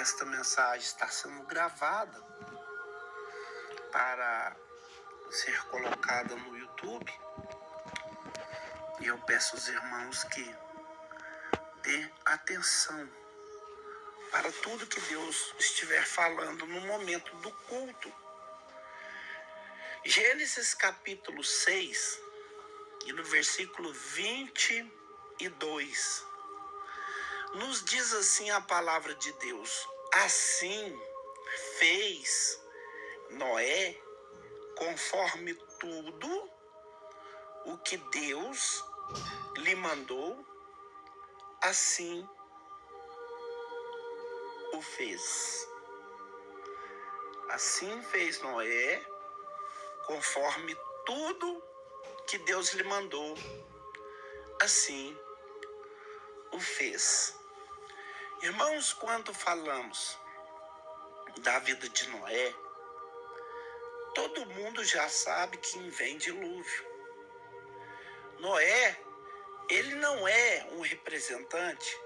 esta mensagem está sendo gravada para ser colocada no YouTube. E eu peço aos irmãos que dê atenção para tudo que Deus estiver falando no momento do culto. Gênesis capítulo 6, e no versículo 22, nos diz assim a palavra de Deus: assim fez Noé conforme tudo o que Deus lhe mandou, assim o fez. Assim fez Noé conforme tudo que Deus lhe mandou, assim o fez. Irmãos, quando falamos da vida de Noé, todo mundo já sabe que vem dilúvio. Noé, ele não é um representante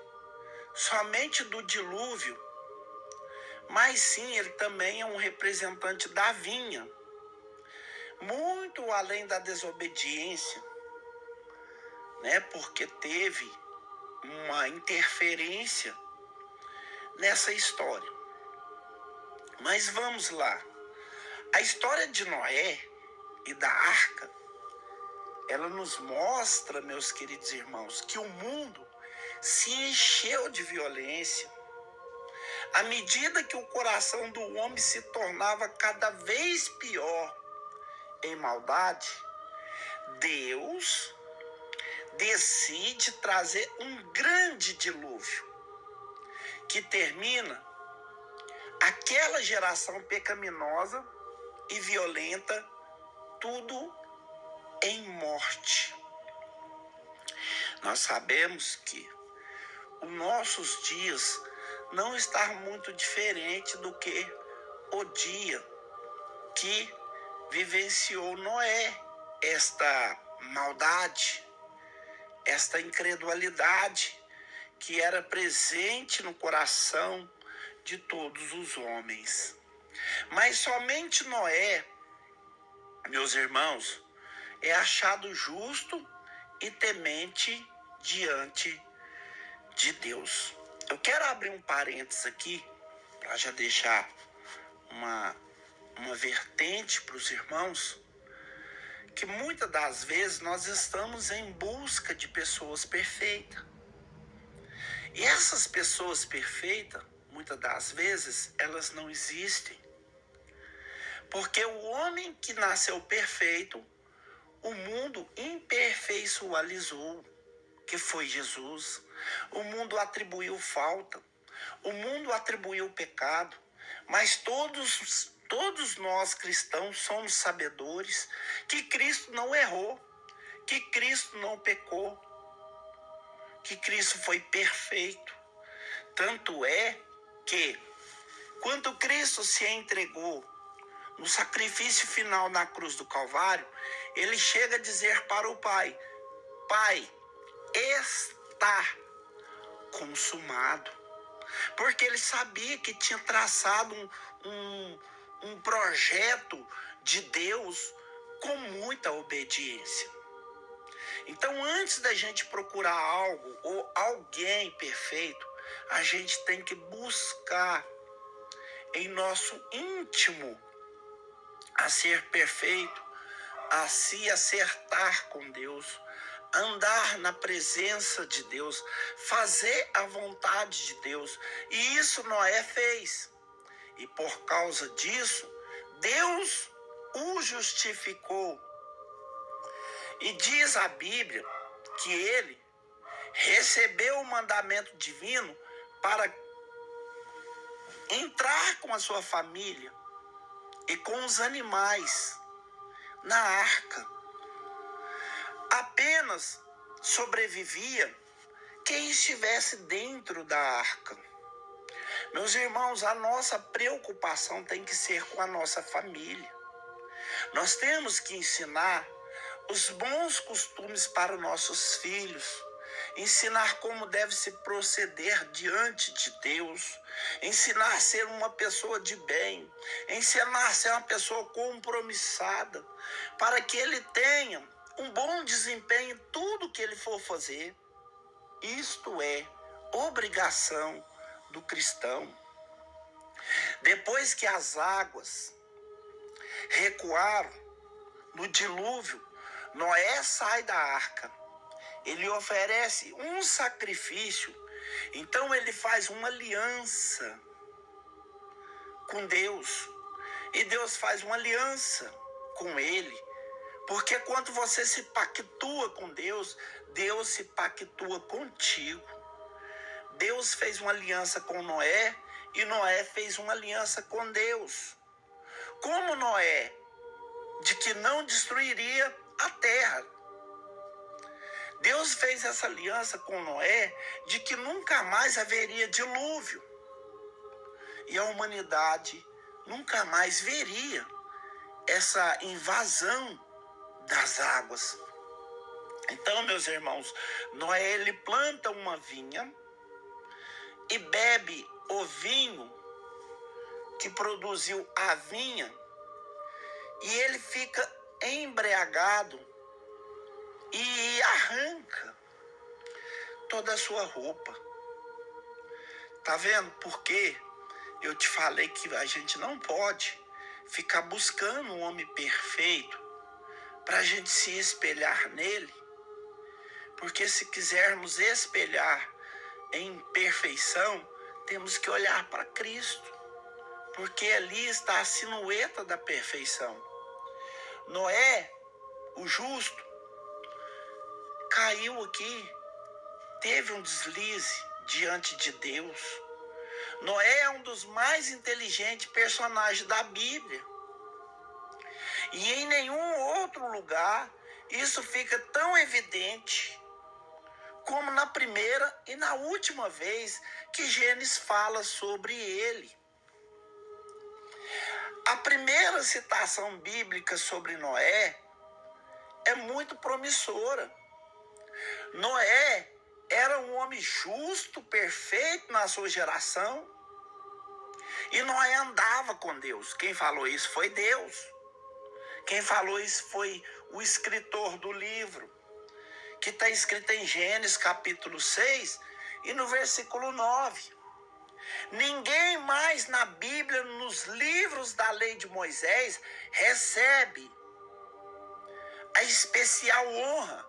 somente do dilúvio, mas sim, ele também é um representante da vinha, muito além da desobediência, né? Porque teve uma interferência nessa história. Mas vamos lá. A história de Noé e da arca, ela nos mostra, meus queridos irmãos, que o mundo se encheu de violência. À medida que o coração do homem se tornava cada vez pior em maldade, Deus decide trazer um grande dilúvio que termina aquela geração pecaminosa e violenta, tudo em morte. Nós sabemos que os nossos dias não estão muito diferente do que o dia que vivenciou Noé, esta maldade, esta incredulidade que era presente no coração de todos os homens. Mas somente Noé, meus irmãos, é achado justo e temente diante de Deus. Eu quero abrir um parênteses aqui para já deixar uma vertente para os irmãos, que muitas das vezes nós estamos em busca de pessoas perfeitas. E essas pessoas perfeitas, muitas das vezes, elas não existem. Porque o homem que nasceu perfeito, o mundo imperfeiçoalizou, que foi Jesus. O mundo atribuiu falta, o mundo atribuiu pecado, mas todos nós cristãos somos sabedores que Cristo não errou, que Cristo não pecou, que Cristo foi perfeito. Tanto é que, quando Cristo se entregou no sacrifício final na cruz do Calvário, ele chega a dizer para o Pai: Pai, está consumado. Porque ele sabia que tinha traçado um projeto de Deus com muita obediência. Então, antes da gente procurar algo ou alguém perfeito, a gente tem que buscar em nosso íntimo a ser perfeito, a se acertar com Deus, andar na presença de Deus, fazer a vontade de Deus. E isso Noé fez. E por causa disso, Deus o justificou. E diz a Bíblia que ele recebeu o mandamento divino para entrar com a sua família e com os animais na arca. Apenas sobrevivia quem estivesse dentro da arca. Meus irmãos, a nossa preocupação tem que ser com a nossa família. Nós temos que ensinar os bons costumes para os nossos filhos. ensinar como deve se proceder diante de Deus, ensinar a ser uma pessoa de bem, ensinar a ser uma pessoa compromissada, para que ele tenha um bom desempenho em tudo que ele for fazer. Isto é obrigação do cristão. Depois que as águas recuaram no dilúvio, Noé sai da arca. Ele oferece um sacrifício. Então ele faz uma aliança com Deus. E Deus faz uma aliança com ele. Porque quando você se pactua com Deus, Deus se pactua contigo. Deus fez uma aliança com Noé e Noé fez uma aliança com Deus. Como Noé, de que não destruiria a terra. Deus fez essa aliança com Noé de que nunca mais haveria dilúvio. E a humanidade nunca mais veria essa invasão das águas. Então, meus irmãos, Noé ele planta uma vinha e bebe o vinho que produziu a vinha, e ele fica embriagado e arranca toda a sua roupa. Tá vendo? Porque eu te falei que a gente não pode ficar buscando um homem perfeito para a gente se espelhar nele. Porque se quisermos espelhar em perfeição, temos que olhar para Cristo. Porque ali está a silhueta da perfeição. Noé, o justo, caiu aqui, teve um deslize diante de Deus. Noé é um dos mais inteligentes personagens da Bíblia. E em nenhum outro lugar isso fica tão evidente como na primeira e na última vez que Gênesis fala sobre ele. A primeira citação bíblica sobre Noé é muito promissora. Noé era um homem justo, perfeito na sua geração. E Noé andava com Deus. Quem falou isso foi Deus. Quem falou isso foi o escritor do livro, que está escrito em Gênesis capítulo 6 e no versículo 9. Ninguém mais na Bíblia, nos livros da lei de Moisés, recebe a especial honra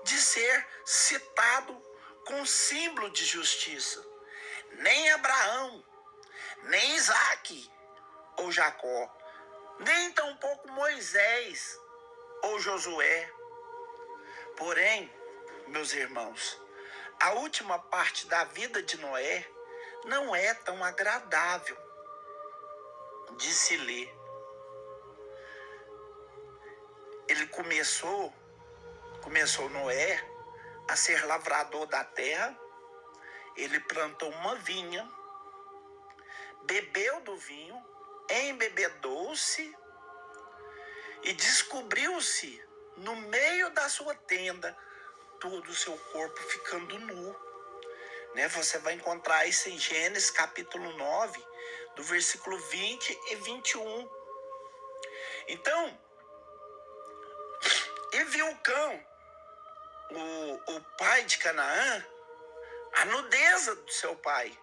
de ser citado com símbolo de justiça. Nem Abraão, nem Isaque ou Jacó, nem tampouco Moisés ou Josué. Porém, meus irmãos, a última parte da vida de Noé não é tão agradável de se ler. Ele começou Noé a ser lavrador da terra. Ele plantou uma vinha, bebeu do vinho, embebedou-se e descobriu-se no meio da sua tenda, todo o seu corpo ficando nu. Você vai encontrar isso em Gênesis capítulo 9, do versículo 20 e 21. Então, e viu Cão, o pai de Canaã, a nudeza do seu pai.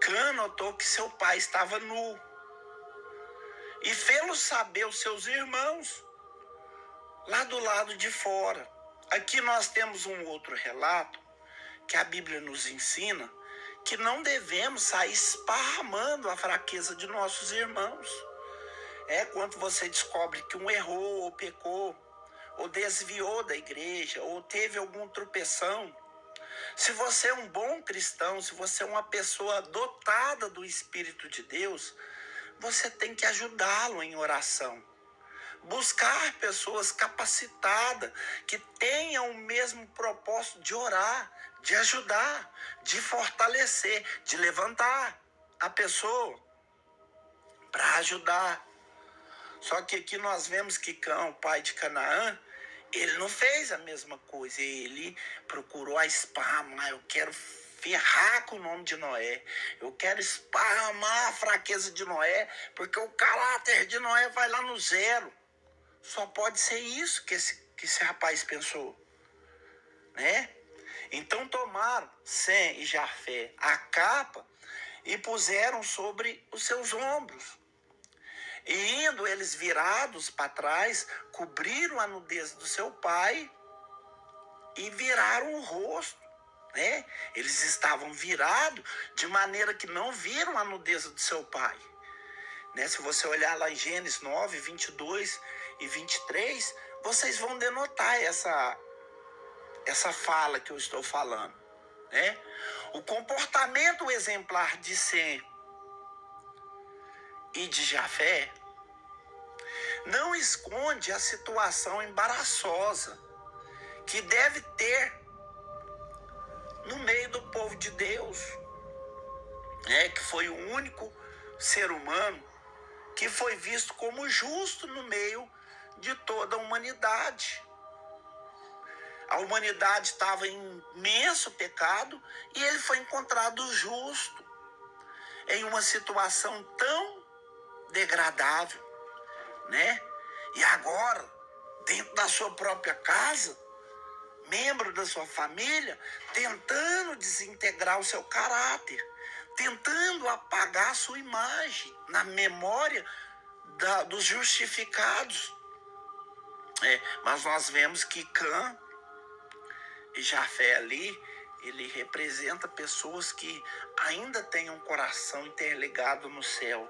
Cã notou que seu pai estava nu e fê-lo saber os seus irmãos lá do lado de fora. Aqui nós temos um outro relato que a Bíblia nos ensina, que não devemos sair esparramando a fraqueza de nossos irmãos. Quando você descobre que um errou ou pecou, ou desviou da igreja, ou teve algum tropeção, se você é um bom cristão, se você é uma pessoa dotada do Espírito de Deus, você tem que ajudá-lo em oração. Buscar pessoas capacitadas, que tenham o mesmo propósito de orar, de ajudar, de fortalecer, de levantar a pessoa para ajudar. Só que aqui nós vemos que Cã, o pai de Canaã, Ele não fez a mesma coisa, ele procurou a esparramar. Eu quero ferrar com o nome de Noé, eu quero esparramar a fraqueza de Noé, porque o caráter de Noé vai lá no zero. Só pode ser isso que esse rapaz pensou, né? Então tomaram Sem e Jafé a capa e puseram sobre os seus ombros. E indo eles virados para trás, cobriram a nudez do seu pai e viraram o rosto, né? Eles estavam virados de maneira que não viram a nudez do seu pai, né? Se você olhar lá em Gênesis 9, 22 e 23, vocês vão denotar essa fala que eu estou falando, né? O comportamento exemplar de Sem e de Jafé não esconde a situação embaraçosa que deve ter no meio do povo de Deus, né? Que foi o único ser humano que foi visto como justo no meio de toda a humanidade. A humanidade estava em imenso pecado e ele foi encontrado justo em uma situação tão degradável, né? E agora, dentro da sua própria casa, membro da sua família, tentando desintegrar o seu caráter, tentando apagar a sua imagem na memória dos justificados. Mas nós vemos que Cã e Jafé ali, ele representa pessoas que ainda têm um coração interligado no céu,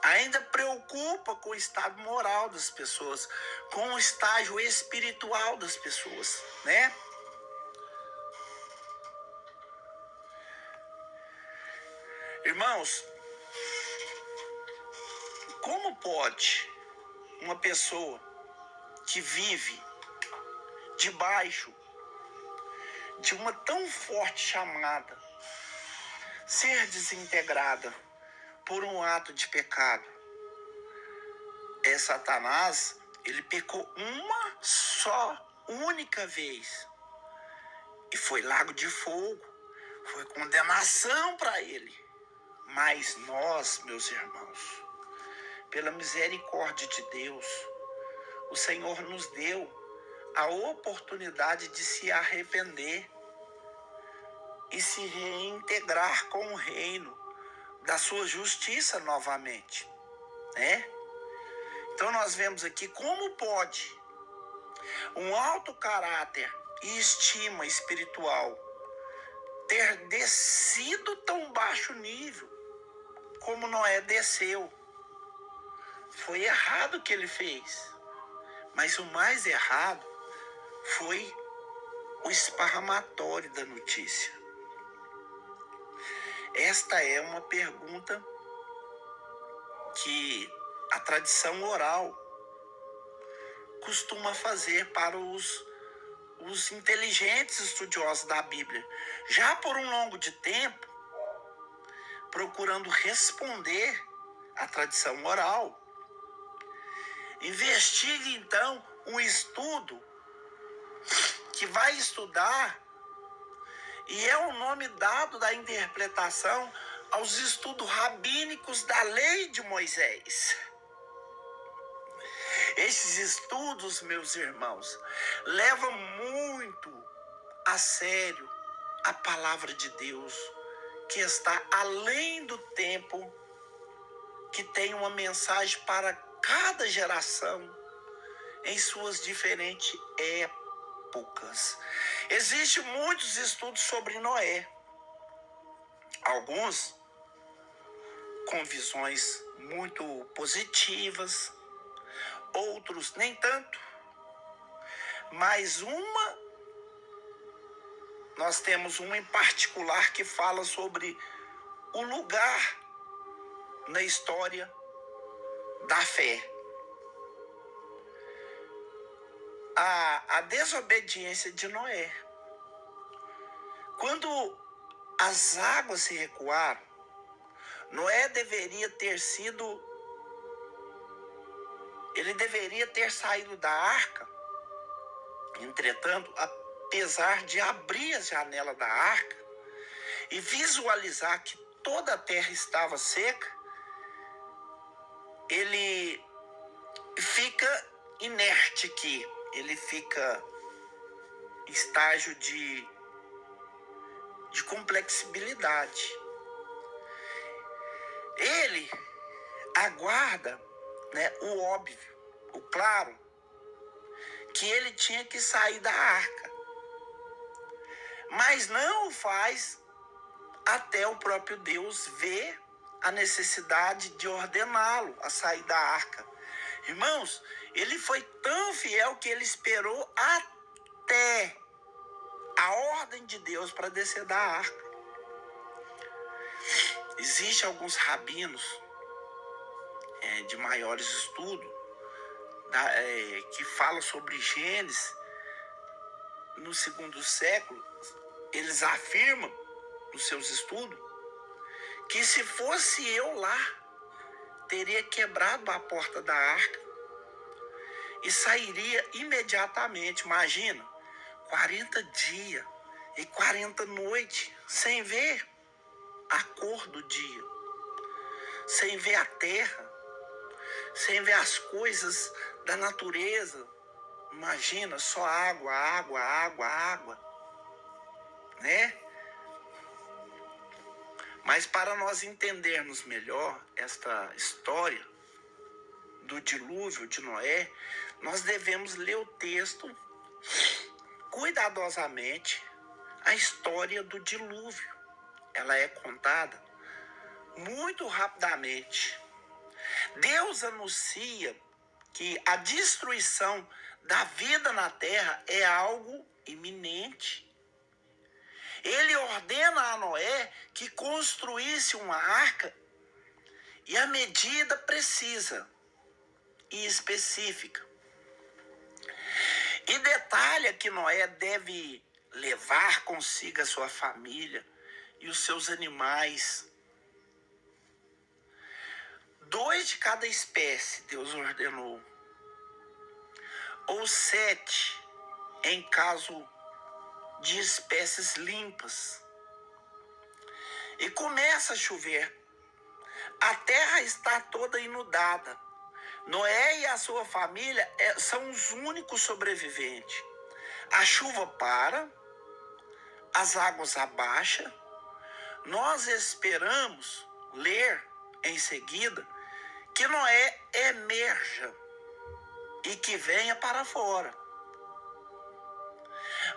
ainda preocupa com o estado moral das pessoas, com o estágio espiritual das pessoas, né? Irmãos, como pode uma pessoa que vive debaixo de uma tão forte chamada ser desintegrada por um ato de pecado? Satanás, ele pecou uma só, única vez. E foi lago de fogo, foi condenação para ele. Mas nós, meus irmãos, pela misericórdia de Deus, o Senhor nos deu a oportunidade de se arrepender e se reintegrar com o reino da sua justiça novamente, né? Então nós vemos aqui como pode um alto caráter e estima espiritual ter descido tão baixo nível como Noé desceu. Foi errado o que ele fez, mas o mais errado foi o esparramatório da notícia. Esta é uma pergunta que a tradição oral costuma fazer para os inteligentes estudiosos da Bíblia, já por um longo de tempo, procurando responder à tradição oral. Investigue então um estudo que vai estudar, e é o nome dado da interpretação aos estudos rabínicos da lei de Moisés. Esses estudos, meus irmãos, levam muito a sério a palavra de Deus, que está além do tempo, que tem uma mensagem para cada geração em suas diferentes épocas. Existem muitos estudos sobre Noé, alguns com visões muito positivas, outros nem tanto, mas nós temos uma em particular que fala sobre o lugar na história da fé. A desobediência de Noé. Quando as águas se recuaram, Noé deveria ter saído da arca Entretanto, apesar de abrir a janela da arca e visualizar que toda a terra estava seca, ele fica inerte aqui, ele fica em estágio de complexibilidade. Ele aguarda, né, o óbvio, o claro, que ele tinha que sair da arca, mas não o faz até o próprio Deus ver a necessidade de ordená-lo a sair da arca. Irmãos, ele foi tão fiel que ele esperou até a ordem de Deus para descer da arca. Existem alguns rabinos de maiores estudos que falam sobre Gênesis no segundo século. Eles afirmam nos seus estudos que se fosse eu lá, teria quebrado a porta da arca e sairia imediatamente. Imagina, 40 dias e 40 noites sem ver a cor do dia, sem ver a terra, sem ver as coisas da natureza. Imagina, só água, água, água, água, né? Mas para nós entendermos melhor esta história do dilúvio de Noé, nós devemos ler o texto cuidadosamente. A história do dilúvio, ela é contada muito rapidamente. Deus anuncia que a destruição da vida na terra é algo iminente. Ele ordena a Noé que construísse uma arca e a medida precisa e específica. E detalha que Noé deve levar consigo a sua família e os seus animais. 2 de cada espécie Deus ordenou, ou 7 em caso de espécies limpas. E começa a chover. A terra está toda inundada. Noé e a sua família são os únicos sobreviventes. A chuva para, as águas abaixam. Nós esperamos ler em seguida que Noé emerja e que venha para fora.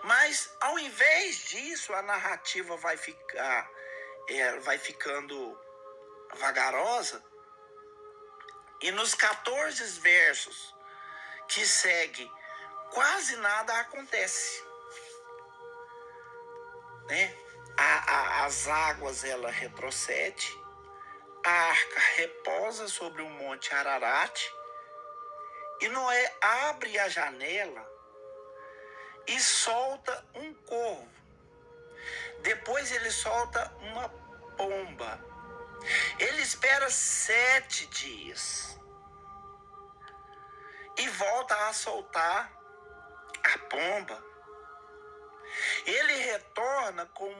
Mas ao invés disso, a narrativa vai ficando vagarosa, e nos 14 versos que seguem, quase nada acontece, né? As águas, ela retrocede, a arca repousa sobre o monte Ararat, e Noé abre a janela e solta um corvo. Depois ele solta uma pomba. Ele espera 7 dias e volta a soltar a pomba. Ele retorna com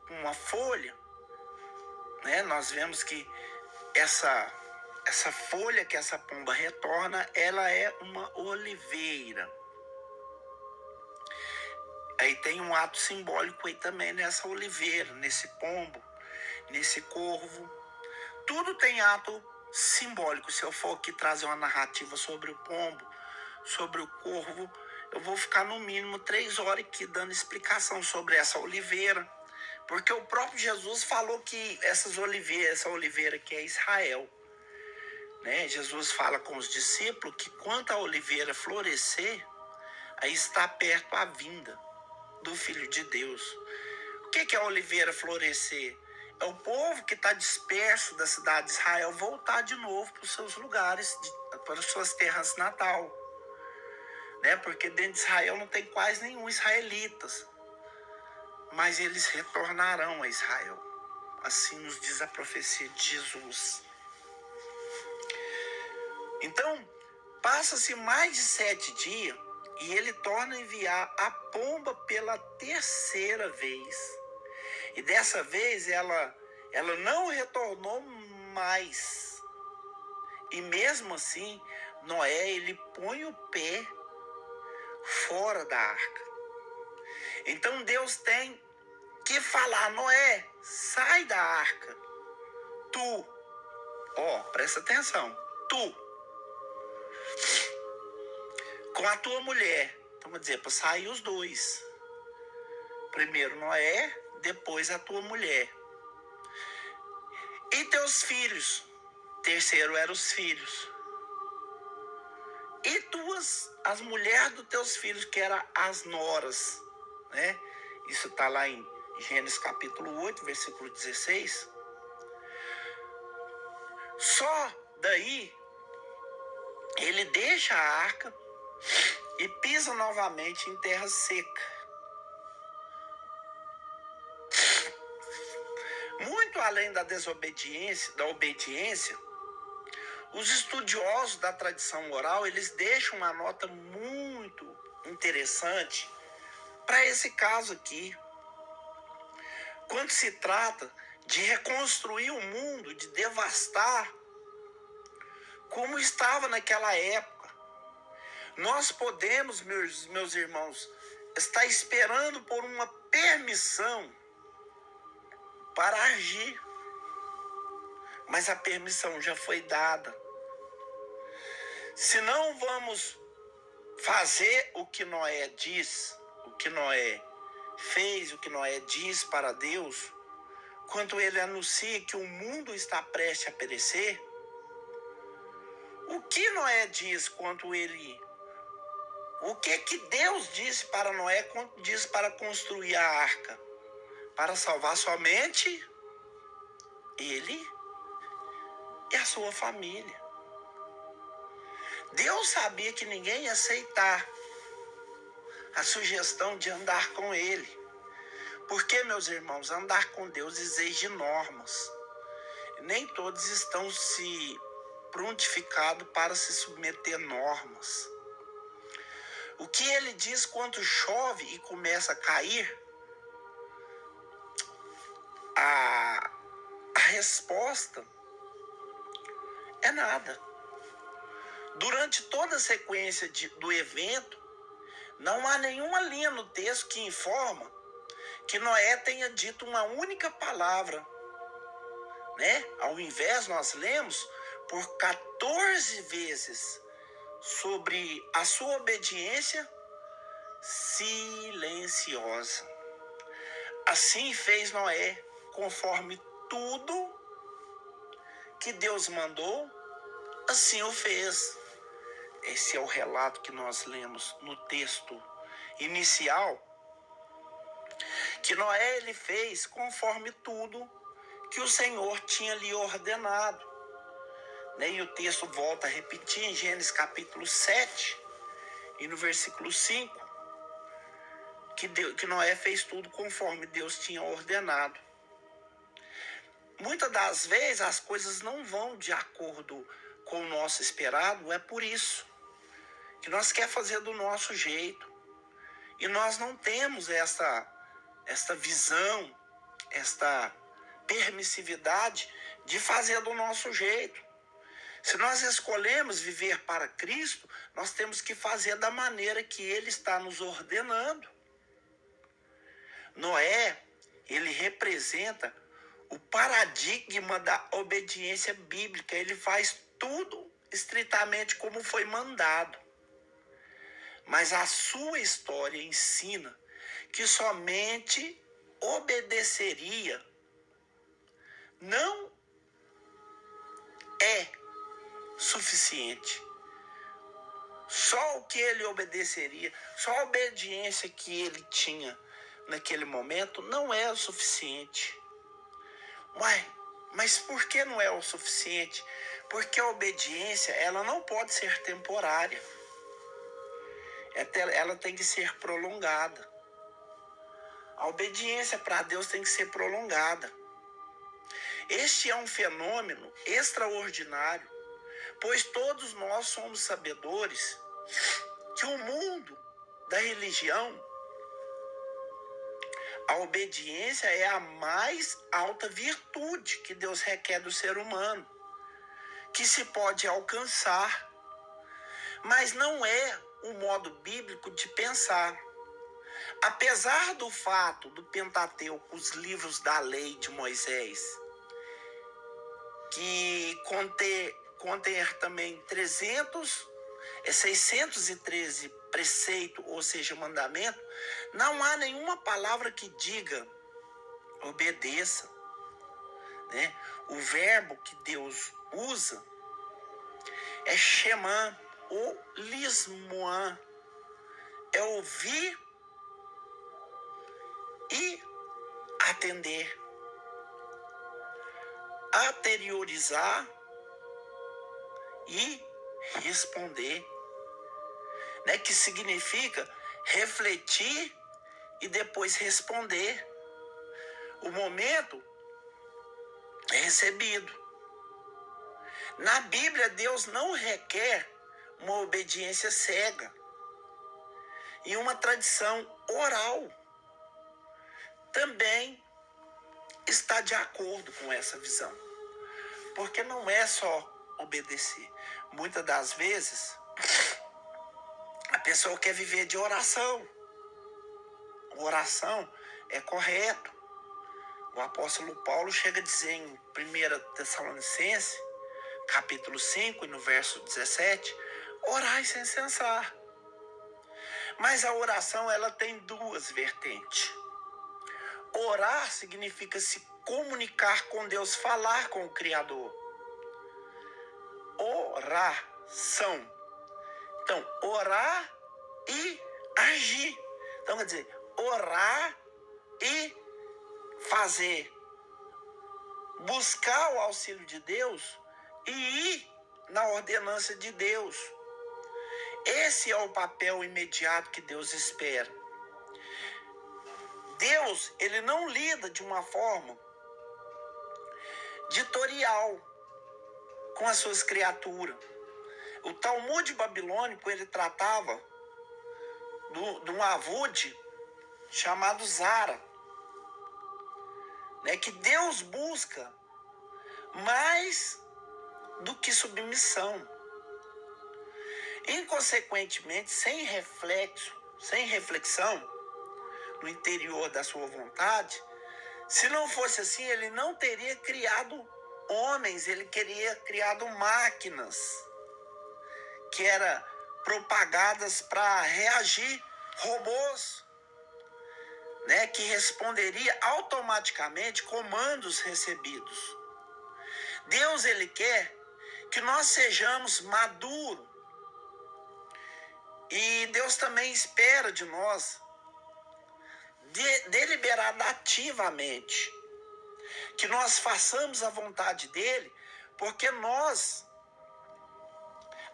uma folha, né? Nós vemos que essa folha que essa pomba retorna, ela é uma oliveira. Aí tem um ato simbólico aí também nessa oliveira, nesse pombo, nesse corvo. Tudo tem ato simbólico. Se eu for aqui trazer uma narrativa sobre o pombo, sobre o corvo, eu vou ficar no mínimo 3 horas aqui dando explicação sobre essa oliveira. Porque o próprio Jesus falou que essa oliveira que é Israel, né? Jesus fala com os discípulos que quando a oliveira florescer, aí está perto a vinda do Filho de Deus. O que é a oliveira florescer? É o povo que está disperso da cidade de Israel voltar de novo para os seus lugares, para as suas terras natal, né? Porque dentro de Israel não tem quase nenhum israelitas, mas eles retornarão a Israel. Assim nos diz a profecia de Jesus. Então, passa-se mais de 7 dias E ele torna a enviar a pomba pela terceira vez. E dessa vez ela não retornou mais. E mesmo assim, Noé, ele põe o pé fora da arca. Então Deus tem que falar: Noé, sai da arca. Tu, presta atenção, tu, com a tua mulher. Então vou dizer, para sair os dois. Primeiro Noé, depois a tua mulher. E teus filhos. Terceiro eram os filhos. E as mulheres dos teus filhos, que eram as noras, né? Isso está lá em Gênesis capítulo 8, versículo 16. Só daí ele deixa a arca e pisa novamente em terra seca. Muito além da desobediência, da obediência, os estudiosos da tradição oral, eles deixam uma nota muito interessante para esse caso aqui. Quando se trata de reconstruir o mundo, de devastar como estava naquela época. Nós podemos, meus irmãos, estar esperando por uma permissão para agir. Mas a permissão já foi dada. Se não vamos fazer o que Noé diz, o que Noé fez, o que Noé diz para Deus, quando ele anuncia que o mundo está prestes a perecer, o que Noé diz quando ele... O que Deus disse para Noé quando disse para construir a arca? Para salvar somente ele e a sua família. Deus sabia que ninguém ia aceitar a sugestão de andar com ele. Porque, meus irmãos, andar com Deus exige normas. Nem todos estão se prontificados para se submeter a normas. O que ele diz quando chove e começa a cair, a resposta é nada. Durante toda a sequência do evento, não há nenhuma linha no texto que informa que Noé tenha dito uma única palavra, né? Ao invés, nós lemos por 14 vezes sobre a sua obediência silenciosa. Assim fez Noé, conforme tudo que Deus mandou, assim o fez. Esse é o relato que nós lemos no texto inicial, que Noé ele fez conforme tudo que o Senhor tinha lhe ordenado. E o texto volta a repetir em Gênesis capítulo 7 e no versículo 5, que Noé fez tudo conforme Deus tinha ordenado. Muitas das vezes as coisas não vão de acordo com o nosso esperado, é por isso que nós queremos fazer do nosso jeito. E nós não temos esta visão, esta permissividade de fazer do nosso jeito. Se nós escolhemos viver para Cristo, nós temos que fazer da maneira que Ele está nos ordenando. Noé, ele representa o paradigma da obediência bíblica. Ele faz tudo estritamente como foi mandado. Mas a sua história ensina que somente obedeceria não é suficiente. Só o que ele obedeceria, só a obediência que ele tinha naquele momento não é o suficiente. Mas por que não é o suficiente? Porque a obediência, ela não pode ser temporária. Ela tem que ser prolongada. A obediência para Deus tem que ser prolongada. Este é um fenômeno extraordinário, pois todos nós somos sabedores que o mundo da religião, a obediência é a mais alta virtude que Deus requer do ser humano, que se pode alcançar, mas não é o modo bíblico de pensar. Apesar do fato do Pentateuco, os livros da lei de Moisés, que conter também 613 preceitos, ou seja, mandamento, não há nenhuma palavra que diga obedeça, né? O verbo que Deus usa é shemã ou lismoã, é ouvir e atender, anteriorizar e responder, né? Que significa refletir e depois responder. O momento é recebido. Na Bíblia, Deus não requer uma obediência cega e uma tradição oral também está de acordo com essa visão, porque não é só obedecer. Muitas das vezes a pessoa quer viver de oração. Oração é correto. O apóstolo Paulo chega a dizer em 1 Tessalonicenses, capítulo 5, e no verso 17, orai sem cessar. Mas a oração, ela tem duas vertentes. Orar significa se comunicar com Deus, falar com o Criador. Oração. Então, orar e agir. Então, quer dizer, orar e fazer. Buscar o auxílio de Deus e ir na ordenança de Deus. Esse é o papel imediato que Deus espera. Deus, ele não lida de uma forma ditorial com as suas criaturas. O Talmud babilônico, ele tratava de um avude chamado Zara, né, que Deus busca mais do que submissão. Inconsequentemente, sem reflexão no interior da sua vontade, se não fosse assim, ele não teria criado homens, ele teria criado máquinas que eram propagadas para reagir, robôs, né, que responderia automaticamente comandos recebidos. Deus, ele quer que nós sejamos maduros. E Deus também espera de nós, deliberativamente, que nós façamos a vontade dele, porque nós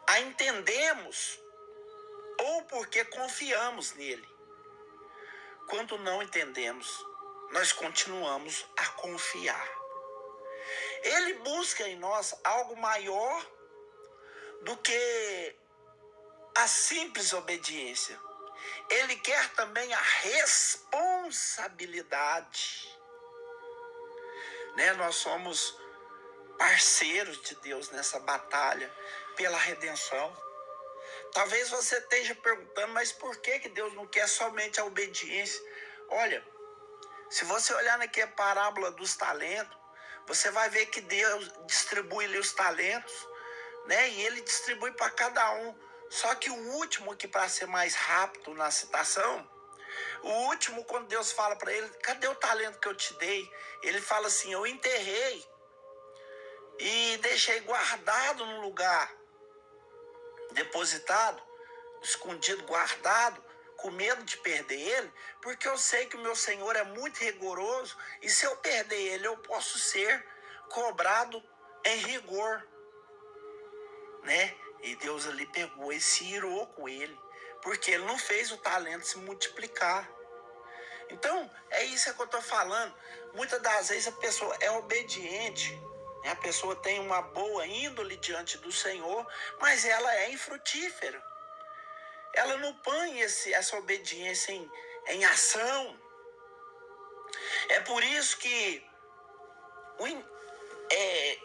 a entendemos ou porque confiamos nele. Quando não entendemos, nós continuamos a confiar. Ele busca em nós algo maior do que a simples obediência. Ele quer também a responsabilidade. Né? Nós somos parceiros de Deus nessa batalha pela redenção. Talvez você esteja perguntando, mas por que Deus não quer somente a obediência? Olha, se você olhar naquela parábola dos talentos, você vai ver que Deus distribui ali os talentos, né? E ele distribui para cada um. Só que o último, que para ser mais rápido na citação, o último, quando Deus fala para ele, cadê o talento que eu te dei? Ele fala assim, eu enterrei e deixei guardado no lugar, depositado, escondido, guardado, com medo de perder ele, porque eu sei que o meu Senhor é muito rigoroso, e se eu perder ele, eu posso ser cobrado em rigor, né? E Deus ali pegou e se irou com ele, porque ele não fez o talento se multiplicar. Então, é isso que eu estou falando. Muitas das vezes a pessoa é obediente, né? A pessoa tem uma boa índole diante do Senhor, mas ela é infrutífera. ela não põe essa obediência em ação. É por isso que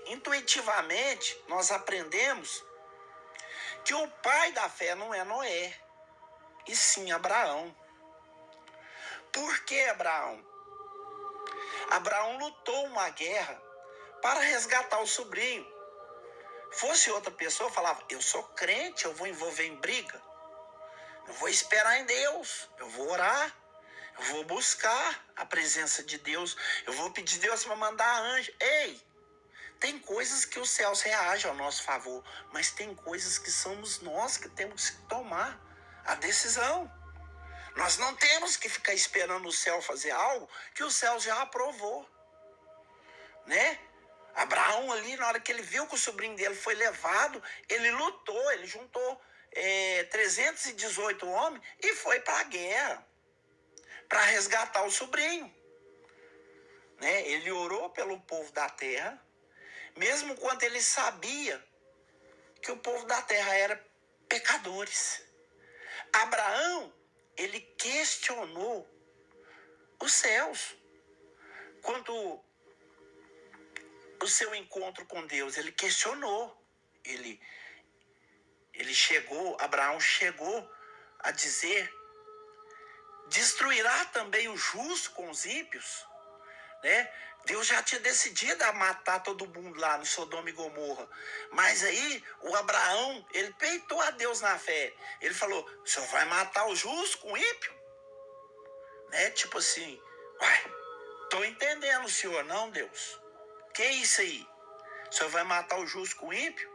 intuitivamente nós aprendemos que o pai da fé não é Noé, e sim Abraão. Por que Abraão? Abraão lutou uma guerra para resgatar o sobrinho. Fosse outra pessoa, falava, eu sou crente, eu vou envolver em briga. Eu vou esperar em Deus, eu vou orar, eu vou buscar a presença de Deus, eu vou pedir Deus para mandar anjo. Ei, tem coisas que os céus reagem ao nosso favor, mas tem coisas que somos nós que temos que tomar a decisão. Nós não temos que ficar esperando o céu fazer algo que o céu já aprovou, né? Abraão ali, na hora que ele viu que o sobrinho dele foi levado, ele lutou, ele juntou 318 homens e foi para a guerra, para resgatar o sobrinho, né? Ele orou pelo povo da terra, mesmo quando ele sabia que o povo da terra era pecadores. Abraão, ele questionou os céus quanto o seu encontro com Deus. Ele questionou. Abraão chegou a dizer, destruirá também o justo com os ímpios, né? Deus já tinha decidido a matar todo mundo lá no Sodoma e Gomorra. Mas aí o Abraão, ele peitou a Deus na fé. Ele falou, o senhor vai matar o justo com o ímpio? Né? Tipo assim, tô entendendo o senhor não, Deus. Que é isso aí? O senhor vai matar o justo com o ímpio?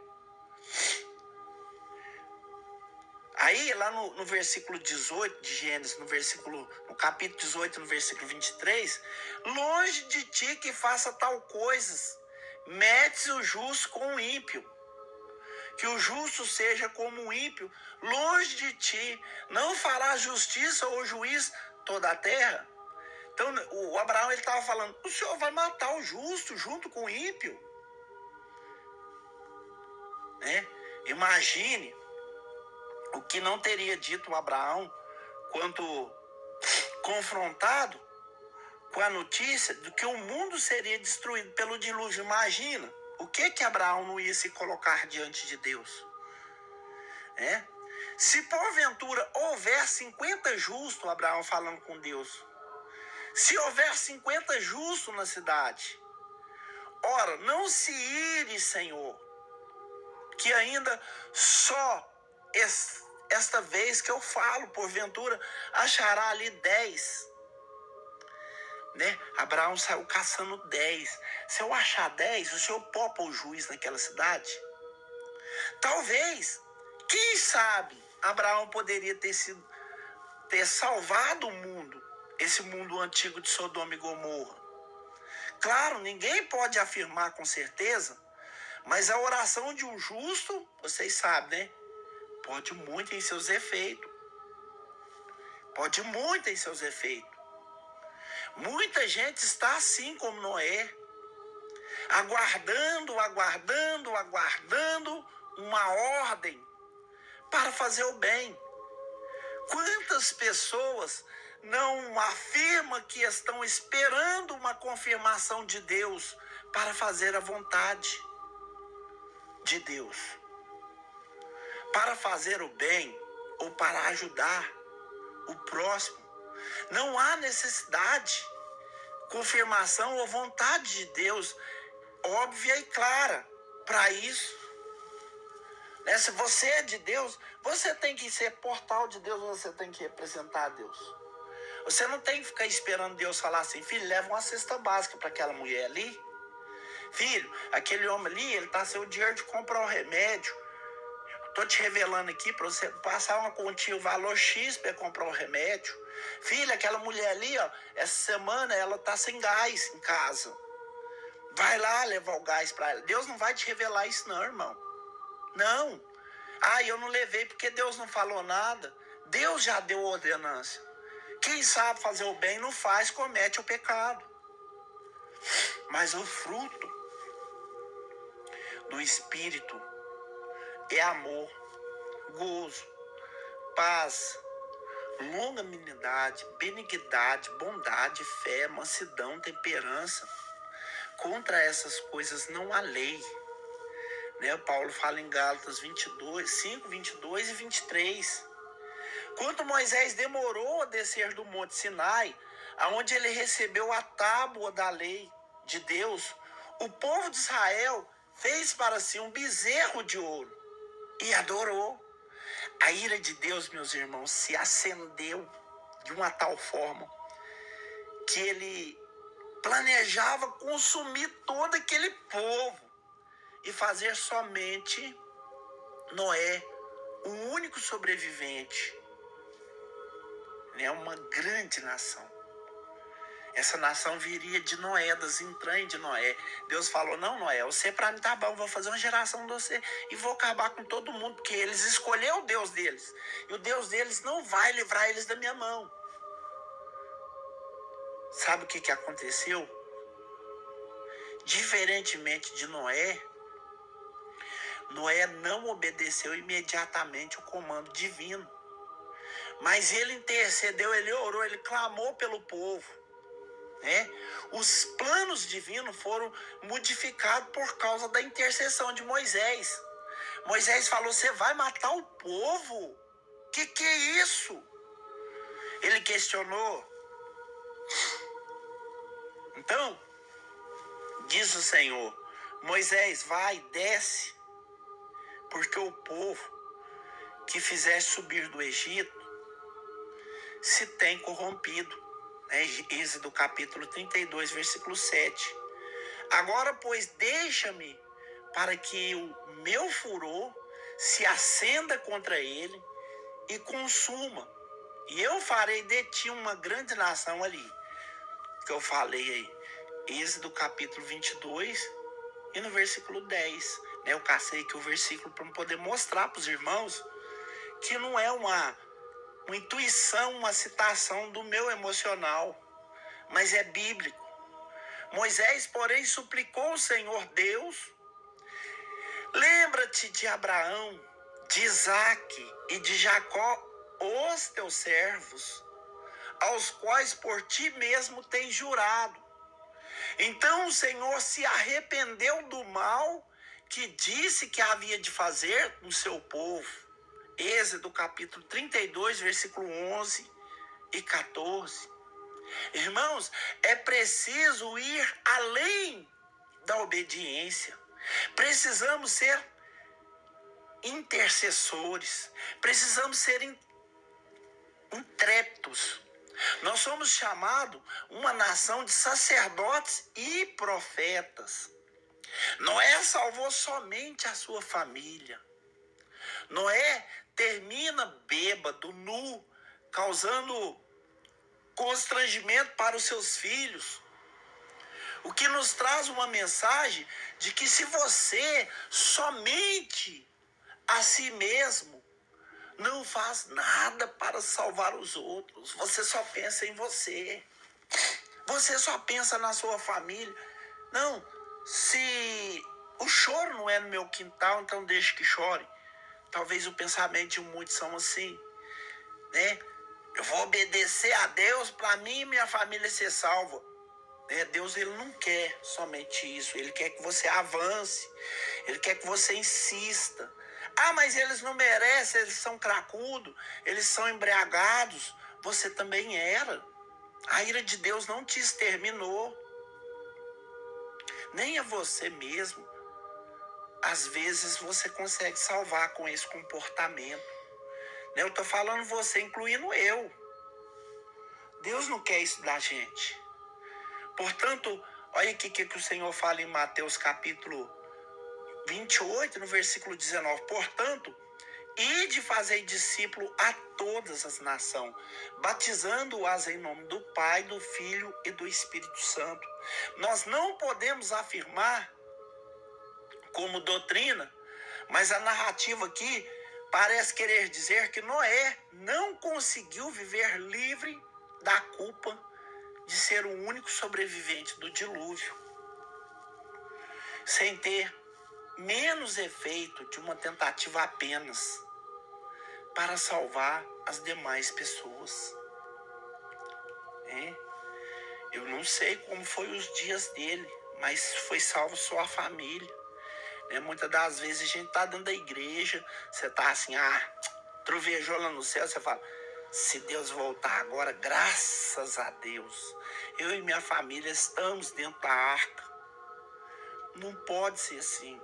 Aí lá no versículo 18 de Gênesis, no capítulo 18, no versículo 23, longe de ti que faça tal coisas, metes o justo com o ímpio, que o justo seja como o ímpio, longe de ti, não fará justiça ou juiz toda a terra. Então o Abraão estava falando, o senhor vai matar o justo junto com o ímpio, né? Imagine o que não teria dito o Abraão quando confrontado com a notícia de que o mundo seria destruído pelo dilúvio. Imagina o que Abraão não ia se colocar diante de Deus, né? Se porventura houver 50 justos, Abraão falando com Deus, se houver 50 justos na cidade, ora, não se ire, Senhor, que ainda só esta vez que eu falo, porventura, achará ali 10. Né? Abraão saiu caçando 10. Se eu achar 10, o senhor popa o juiz naquela cidade? Talvez, quem sabe, Abraão poderia ter salvado o mundo, esse mundo antigo de Sodoma e Gomorra. Claro, ninguém pode afirmar com certeza, mas a oração de um justo, vocês sabem, né? Pode muito em seus efeitos. Pode muito em seus efeitos. Muita gente está assim como Noé, aguardando uma ordem para fazer o bem. Quantas pessoas não afirmam que estão esperando uma confirmação de Deus para fazer a vontade de Deus, para fazer o bem ou para ajudar o próximo? Não há necessidade, confirmação ou vontade de Deus óbvia e clara para isso. Né? Se você é de Deus, você tem que ser portal de Deus, você tem que representar Deus. Você não tem que ficar esperando Deus falar assim, filho, leva uma cesta básica para aquela mulher ali. Filho, aquele homem ali, ele está sem o dinheiro de comprar um remédio. Estou te revelando aqui para você passar uma continha, o valor X para comprar um remédio. Filha, aquela mulher ali, ó, essa semana ela está sem gás em casa. Vai lá levar o gás para ela. Deus não vai te revelar isso não, irmão. Não. Eu não levei porque Deus não falou nada. Deus já deu ordenança. Quem sabe fazer o bem não faz, comete o pecado. Mas o fruto do Espírito é amor, gozo, paz, longanimidade, benignidade, bondade, fé, mansidão, temperança. Contra essas coisas não há lei. Né? Paulo fala em Gálatas 5, 22 e 23. Quando Moisés demorou a descer do Monte Sinai, aonde ele recebeu a tábua da lei de Deus, o povo de Israel fez para si um bezerro de ouro e adorou. A ira de Deus, meus irmãos, se acendeu de uma tal forma que ele planejava consumir todo aquele povo e fazer somente Noé, o único sobrevivente. É uma grande nação. Essa nação viria de Noé, das entranhas de Noé. Deus falou, não, Noé, você para mim tá bom, vou fazer uma geração de você e vou acabar com todo mundo, porque eles escolheram o Deus deles. E o Deus deles não vai livrar eles da minha mão. Sabe o que aconteceu? Diferentemente de Noé, Noé não obedeceu imediatamente o comando divino. Mas ele intercedeu, ele orou, ele clamou pelo povo. Né? Os planos divinos foram modificados por causa da intercessão de Moisés. Moisés falou, você vai matar o povo? Que é isso? Ele questionou. Então, diz o Senhor, Moisés, vai, desce, porque o povo que fizeste subir do Egito se tem corrompido. Êxodo capítulo 32, versículo 7. Agora, pois, deixa-me para que o meu furor se acenda contra ele e consuma. E eu farei de ti uma grande nação ali. Que eu falei aí. Êxodo capítulo 22 e no versículo 10. Eu cacei aqui o versículo para poder mostrar para os irmãos que não é uma intuição, uma citação do meu emocional, mas é bíblico. Moisés, porém, suplicou ao Senhor Deus, lembra-te de Abraão, de Isaque e de Jacó, os teus servos, aos quais por ti mesmo tens jurado. Então o Senhor se arrependeu do mal que disse que havia de fazer com seu povo. Êxodo capítulo 32, versículo 11 e 14. Irmãos, é preciso ir além da obediência. Precisamos ser intercessores. Precisamos ser intrépidos. Nós somos chamados uma nação de sacerdotes e profetas. Noé salvou somente a sua família. Noé termina bêbado, nu, causando constrangimento para os seus filhos. O que nos traz uma mensagem de que se você somente a si mesmo não faz nada para salvar os outros, você só pensa em você. Você só pensa na sua família. Não, se o choro não é no meu quintal, então deixe que chore. Talvez o pensamento de muitos são assim, né? Eu vou obedecer a Deus para mim e minha família ser salva. Deus, ele não quer somente isso. Ele quer que você avance. Ele quer que você insista. Ah, mas eles não merecem, eles são cracudos, eles são embriagados. Você também era. A ira de Deus não te exterminou. Nem a você mesmo. Às vezes você consegue salvar com esse comportamento. Eu estou falando você, incluindo eu. Deus não quer isso da gente. Portanto, olha aqui que o Senhor fala em Mateus capítulo 28, no versículo 19. Portanto, ide fazer discípulo a todas as nações, batizando-as em nome do Pai, do Filho e do Espírito Santo. Nós não podemos afirmar como doutrina, mas a narrativa aqui parece querer dizer que Noé não conseguiu viver livre da culpa de ser o único sobrevivente do dilúvio, sem ter menos efeito de uma tentativa apenas. para salvar as demais pessoas. Eu não sei como foi os dias dele, mas foi salvo só a família. Muitas das vezes a gente tá dentro da igreja, você tá assim, trovejou lá no céu, você fala, se Deus voltar agora, graças a Deus, eu e minha família estamos dentro da arca. Não pode ser assim.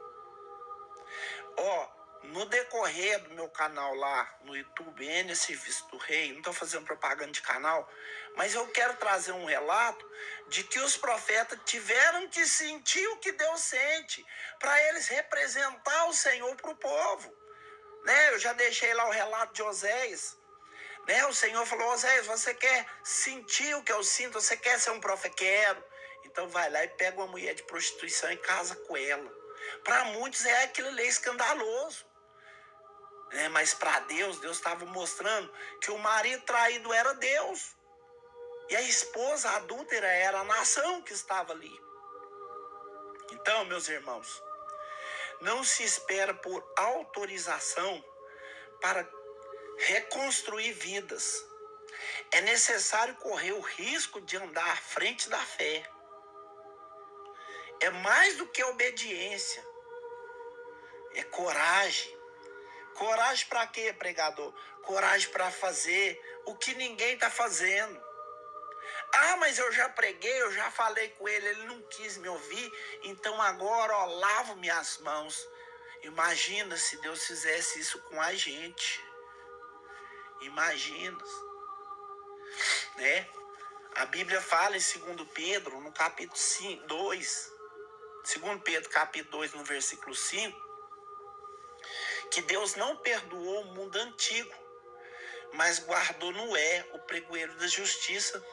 No decorrer do meu canal lá no YouTube, N Serviço do Rei, não estou fazendo propaganda de canal, mas eu quero trazer um relato de que os profetas tiveram que sentir o que Deus sente, para eles representar o Senhor para o povo. Eu já deixei lá o relato de Oséias. O Senhor falou, Oséias, você quer sentir o que eu sinto? Você quer ser um profeta? Quero. Então vai lá e pega uma mulher de prostituição e casa com ela. Para muitos aquilo ali escandaloso. Mas para Deus estava mostrando que o marido traído era Deus. E a esposa adúltera era a nação que estava ali. Então, meus irmãos, não se espera por autorização para reconstruir vidas. É necessário correr o risco de andar à frente da fé. É mais do que obediência. É coragem. Coragem para quê, pregador? Coragem para fazer o que ninguém está fazendo. Mas eu já preguei, eu já falei com ele, ele não quis me ouvir, então agora, lavo minhas mãos. Imagina se Deus fizesse isso com a gente. Imagina. A Bíblia fala em 2 Pedro, no capítulo 2, 2 Pedro, capítulo 2, no versículo 5, que Deus não perdoou o mundo antigo, mas guardou Noé, o pregoeiro da justiça,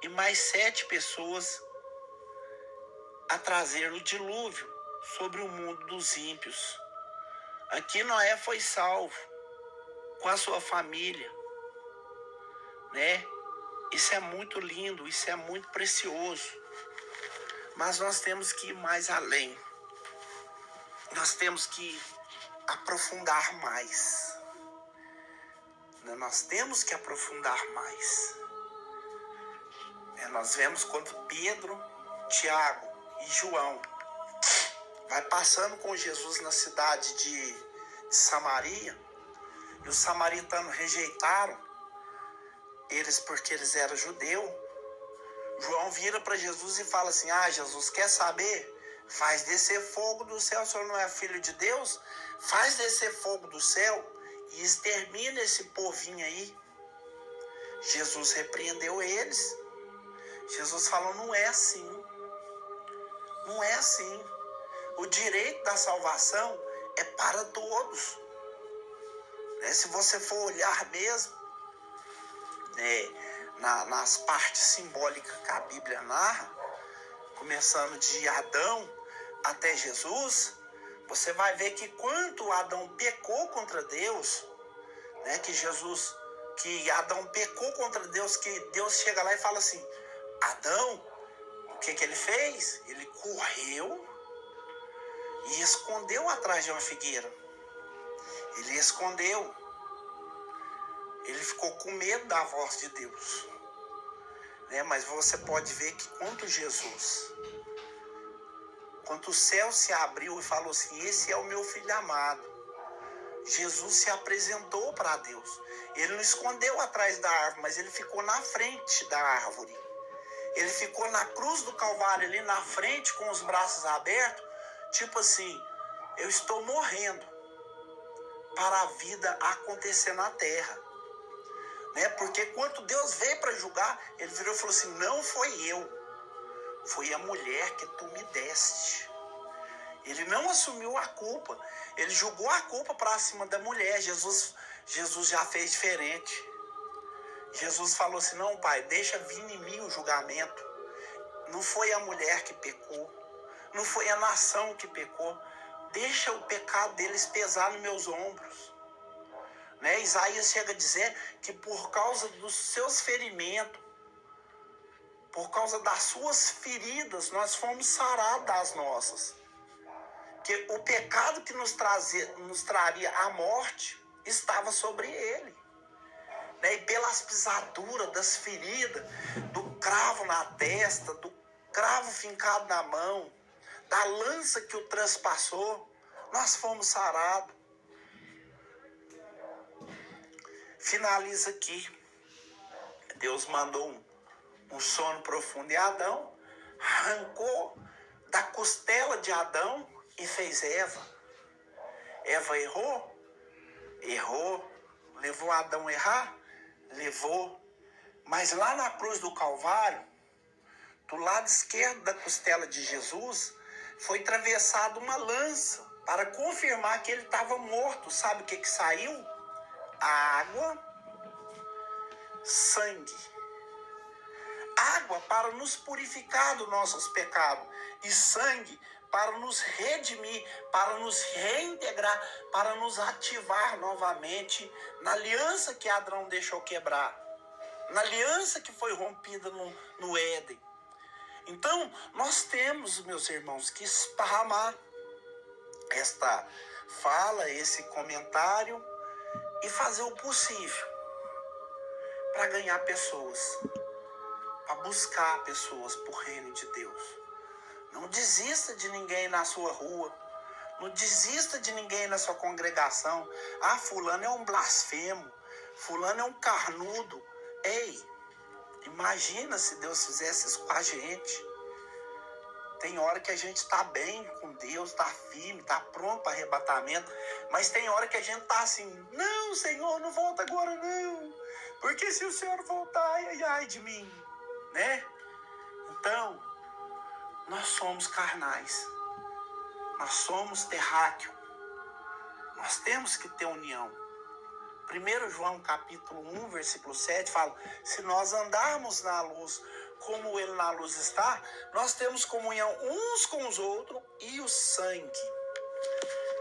e mais 7 pessoas a trazer o dilúvio sobre o mundo dos ímpios. Aqui Noé foi salvo com a sua família, Isso é muito lindo, isso é muito precioso. Mas nós temos que ir mais além. Nós temos que aprofundar mais. Nós temos que aprofundar mais. Nós vemos quando Pedro, Tiago e João vai passando com Jesus na cidade de Samaria, e os samaritanos rejeitaram eles porque eles eram judeus. João vira para Jesus e fala assim, Jesus, quer saber? Faz descer fogo do céu, o senhor não é filho de Deus? Faz descer fogo do céu e extermina esse povinho aí. Jesus repreendeu eles. Jesus falou, não é assim. Não é assim. O direito da salvação é para todos. Se você for olhar mesmo, nas partes simbólicas que a Bíblia narra, começando de Adão até Jesus, você vai ver que quando Adão pecou contra Deus, que Adão pecou contra Deus, que Deus chega lá e fala assim, Adão, o que ele fez? Ele correu e escondeu atrás de uma figueira. Ele escondeu. Ele ficou com medo da voz de Deus. Mas você pode ver que quando o céu se abriu e falou assim, esse é o meu filho amado, Jesus se apresentou para Deus. Ele não escondeu atrás da árvore, mas ele ficou na frente da árvore. Ele ficou na cruz do Calvário, ali na frente, com os braços abertos, tipo assim, eu estou morrendo para a vida acontecer na terra. Porque quando Deus veio para julgar, ele virou e falou assim, não foi eu, foi a mulher que tu me deste. Ele não assumiu a culpa, ele jogou a culpa para cima da mulher. Jesus já fez diferente. Jesus falou assim, não, pai, deixa vir em mim o julgamento. Não foi a mulher que pecou, não foi a nação que pecou, deixa o pecado deles pesar nos meus ombros. Isaías chega a dizer que por causa dos seus ferimentos, por causa das suas feridas, nós fomos sarados das nossas. Que o pecado que nos traria a morte, estava sobre ele. Né? E pelas pisaduras, das feridas, do cravo na testa, do cravo fincado na mão, da lança que o transpassou, nós fomos sarados. Finaliza aqui. Deus mandou um sono profundo em Adão, arrancou da costela de Adão e fez Eva. Eva errou? Errou. Levou Adão a errar? Levou. Mas lá na cruz do Calvário, do lado esquerdo da costela de Jesus, foi atravessada uma lança para confirmar que ele estava morto. Sabe o que saiu? Água, sangue. Água para nos purificar dos nossos pecados e sangue para nos redimir, para nos reintegrar, para nos ativar novamente na aliança que Adão deixou quebrar, na aliança que foi rompida no Éden. Então, nós temos, meus irmãos, que esparramar esta fala, esse comentário e fazer o possível para ganhar pessoas, para buscar pessoas para o reino de Deus. Não desista de ninguém na sua rua. Não desista de ninguém na sua congregação. Ah, fulano é um blasfemo. Fulano é um carnudo. Ei, imagina se Deus fizesse isso com a gente. Tem hora que a gente está bem com Deus, está firme, está pronto para arrebatamento. Mas tem hora que a gente está assim, não, Senhor, não volta agora não. Porque se o Senhor voltar, ai, ai de mim, né? Então, nós somos carnais. Nós somos terráqueo. Nós temos que ter união. 1 João capítulo 1, versículo 7 fala, se nós andarmos na luz como ele na luz está, nós temos comunhão uns com os outros e o sangue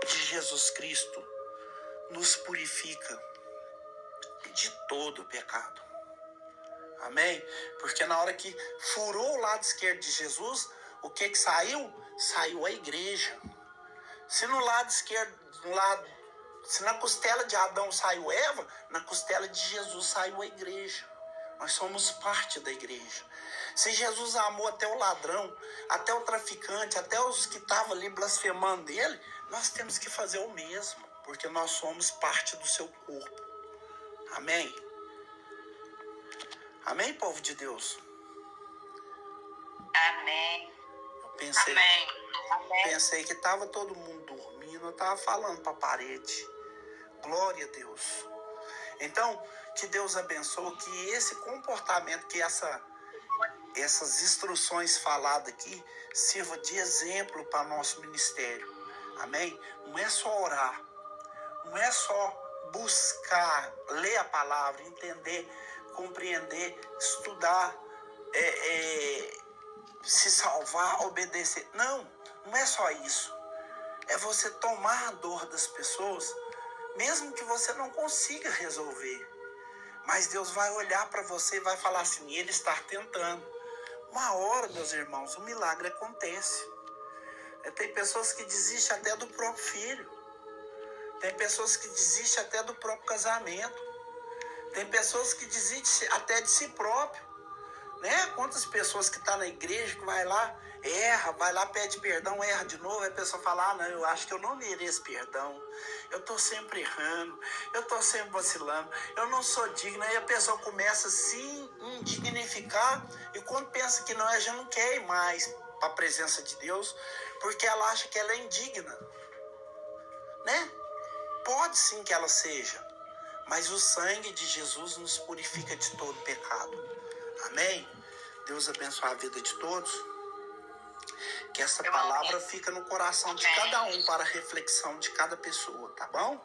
de Jesus Cristo nos purifica de todo o pecado. Amém? Porque na hora que furou o lado esquerdo de Jesus, o que saiu? Saiu a igreja. Se no lado esquerdo, se na costela de Adão saiu Eva, na costela de Jesus saiu a igreja. Nós somos parte da igreja. Se Jesus amou até o ladrão, até o traficante, até os que estavam ali blasfemando dele, nós temos que fazer o mesmo, porque nós somos parte do seu corpo. Amém? Amém, povo de Deus? Amém. Eu pensei que estava todo mundo dormindo, eu estava falando para a parede. Glória a Deus. Então, que Deus abençoe, que esse comportamento, que essas instruções faladas aqui, sirva de exemplo para nosso ministério. Amém? Não é só orar, não é só buscar, ler a palavra, entender, compreender, estudar, se salvar, obedecer. Não, não é só isso. É você tomar a dor das pessoas, mesmo que você não consiga resolver. Mas Deus vai olhar para você e vai falar assim, ele está tentando. Uma hora, meus irmãos, o milagre acontece. Tem pessoas que desistem até do próprio filho. Tem pessoas que desistem até do próprio casamento. Tem pessoas que desistem até de si próprio. Né? Quantas pessoas que estão na igreja, que vai lá, erra, vai lá, pede perdão, erra de novo, aí a pessoa fala, não, eu acho que eu não mereço perdão, eu estou sempre errando, eu estou sempre vacilando, eu não sou digna, aí a pessoa começa a se indignificar, e quando pensa que não, ela já não quer ir mais para a presença de Deus, porque ela acha que ela é indigna, né? Pode sim que ela seja, mas o sangue de Jesus nos purifica de todo pecado. Amém? Deus abençoe a vida de todos. Que essa palavra fica no coração de cada um para a reflexão de cada pessoa, tá bom?